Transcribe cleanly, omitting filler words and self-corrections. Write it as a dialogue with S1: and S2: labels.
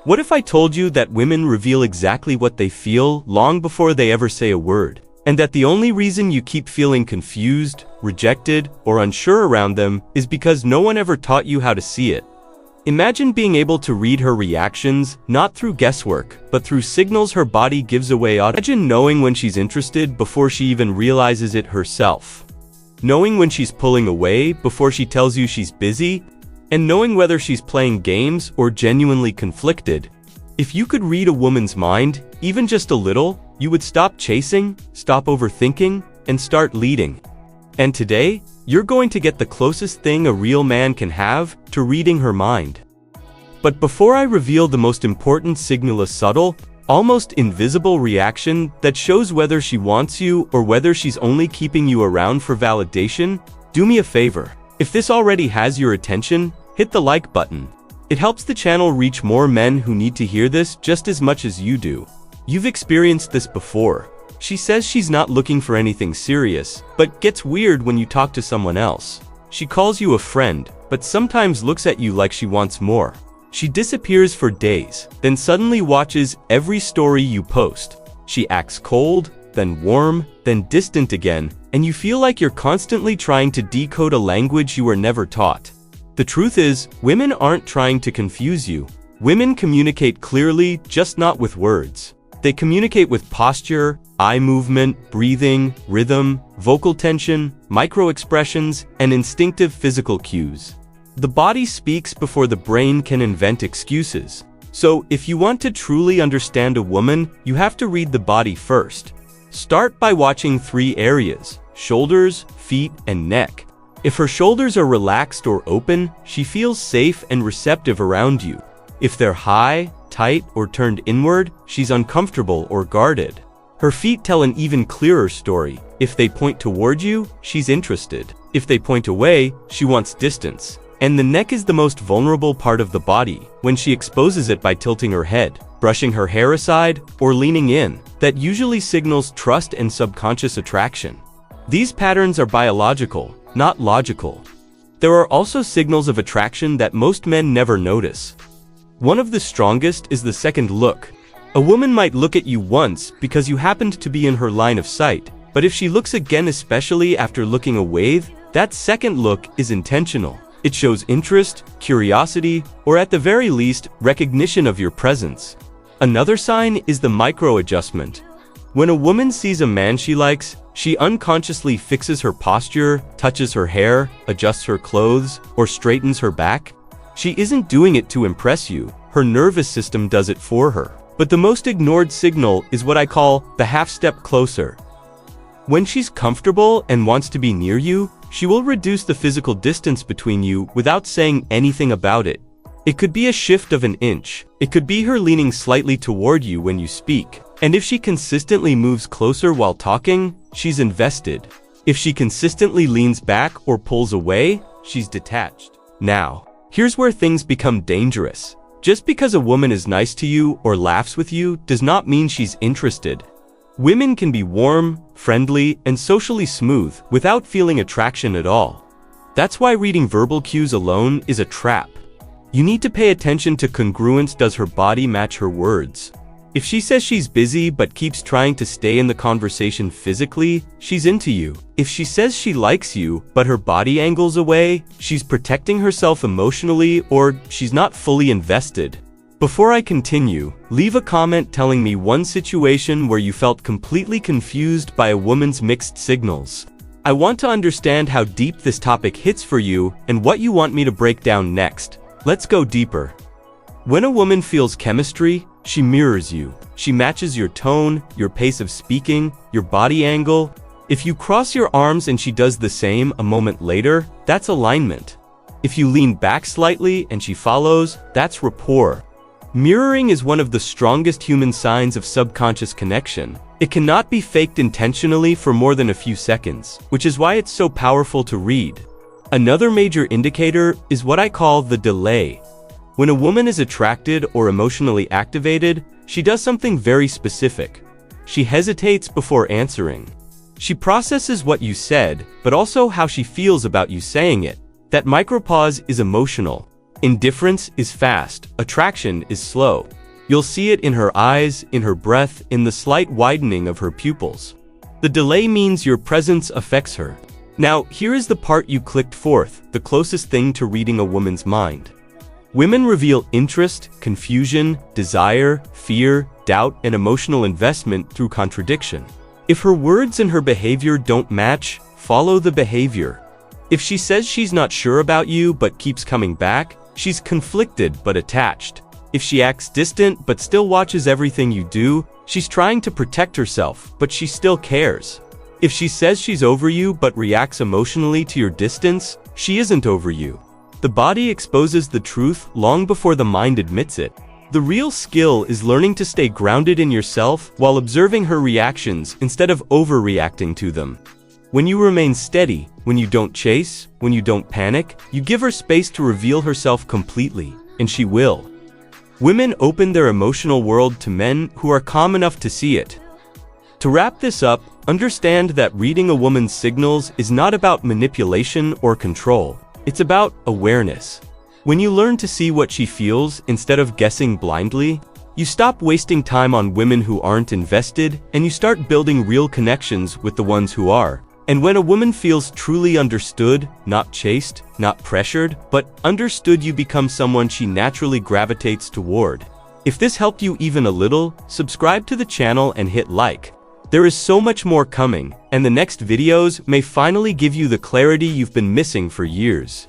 S1: What if I told you that women reveal exactly what they feel long before they ever say a word, and that the only reason you keep feeling confused, rejected, or unsure around them is because no one ever taught you how to see it? Imagine being able to read her reactions, not through guesswork, but through signals her body gives away. Imagine knowing when she's interested before she even realizes it herself. Knowing when she's pulling away before she tells you she's busy, and knowing whether she's playing games or genuinely conflicted. If you could read a woman's mind, even just a little, you would stop chasing, stop overthinking, and start leading. And today, you're going to get the closest thing a real man can have to reading her mind. But before I reveal the most important signal, a subtle, almost invisible reaction that shows whether she wants you or whether she's only keeping you around for validation, do me a favor. If this already has your attention, hit the like button. It helps the channel reach more men who need to hear this just as much as you do. You've experienced this before. She says she's not looking for anything serious, but gets weird when you talk to someone else. She calls you a friend, but sometimes looks at you like she wants more. She disappears for days, then suddenly watches every story you post. She acts cold, then warm, then distant again, and you feel like you're constantly trying to decode a language you were never taught. The truth is, women aren't trying to confuse you. Women communicate clearly, just not with words. They communicate with posture, eye movement, breathing, rhythm, vocal tension, micro-expressions, and instinctive physical cues. The body speaks before the brain can invent excuses. So, if you want to truly understand a woman, you have to read the body first. Start by watching 3 areas: shoulders, feet, and neck. If her shoulders are relaxed or open, she feels safe and receptive around you. If they're high, tight, or turned inward, she's uncomfortable or guarded. Her feet tell an even clearer story. If they point toward you, she's interested. If they point away, she wants distance. And the neck is the most vulnerable part of the body. When she exposes it by tilting her head, brushing her hair aside, or leaning in, that usually signals trust and subconscious attraction. These patterns are biological, not logical. There are also signals of attraction that most men never notice. One of the strongest is the second look. A woman might look at you once because you happened to be in her line of sight, but if she looks again, especially after looking away, that second look is intentional. It shows interest, curiosity, or at the very least, recognition of your presence. Another sign is the micro-adjustment. When a woman sees a man she likes, she unconsciously fixes her posture, touches her hair, adjusts her clothes, or straightens her back. She isn't doing it to impress you, her nervous system does it for her. But the most ignored signal is what I call the half step closer. When she's comfortable and wants to be near you, she will reduce the physical distance between you without saying anything about it. It could be a shift of an inch. It could be her leaning slightly toward you when you speak. And if she consistently moves closer while talking, she's invested. If she consistently leans back or pulls away, she's detached. Now, here's where things become dangerous. Just because a woman is nice to you or laughs with you does not mean she's interested. Women can be warm, friendly, and socially smooth without feeling attraction at all. That's why reading verbal cues alone is a trap. You need to pay attention to congruence. Does her body match her words? If she says she's busy but keeps trying to stay in the conversation physically, she's into you. If she says she likes you but her body angles away, she's protecting herself emotionally or she's not fully invested. Before I continue, leave a comment telling me one situation where you felt completely confused by a woman's mixed signals. I want to understand how deep this topic hits for you and what you want me to break down next. Let's go deeper. When a woman feels chemistry, she mirrors you. She matches your tone, your pace of speaking, your body angle. If you cross your arms and she does the same a moment later, that's alignment. If you lean back slightly and she follows, that's rapport. Mirroring is one of the strongest human signs of subconscious connection. It cannot be faked intentionally for more than a few seconds, which is why it's so powerful to read. Another major indicator is what I call the delay. When a woman is attracted or emotionally activated, she does something very specific. She hesitates before answering. She processes what you said, but also how she feels about you saying it. That micropause is emotional. Indifference is fast, attraction is slow. You'll see it in her eyes, in her breath, in the slight widening of her pupils. The delay means your presence affects her. Now, here is the part you clicked forth, the closest thing to reading a woman's mind. Women reveal interest, confusion, desire, fear, doubt, and emotional investment through contradiction. If her words and her behavior don't match, follow the behavior. If she says she's not sure about you but keeps coming back, she's conflicted but attached. If she acts distant but still watches everything you do, she's trying to protect herself, but she still cares. If she says she's over you but reacts emotionally to your distance, she isn't over you. The body exposes the truth long before the mind admits it. The real skill is learning to stay grounded in yourself while observing her reactions instead of overreacting to them. When you remain steady, when you don't chase, when you don't panic, you give her space to reveal herself completely, and she will. Women open their emotional world to men who are calm enough to see it. To wrap this up, understand that reading a woman's signals is not about manipulation or control. It's about awareness. When you learn to see what she feels instead of guessing blindly, you stop wasting time on women who aren't invested, and you start building real connections with the ones who are. And when a woman feels truly understood, not chased, not pressured, but understood, you become someone she naturally gravitates toward. If this helped you even a little, subscribe to the channel and hit like. There is so much more coming, and the next videos may finally give you the clarity you've been missing for years.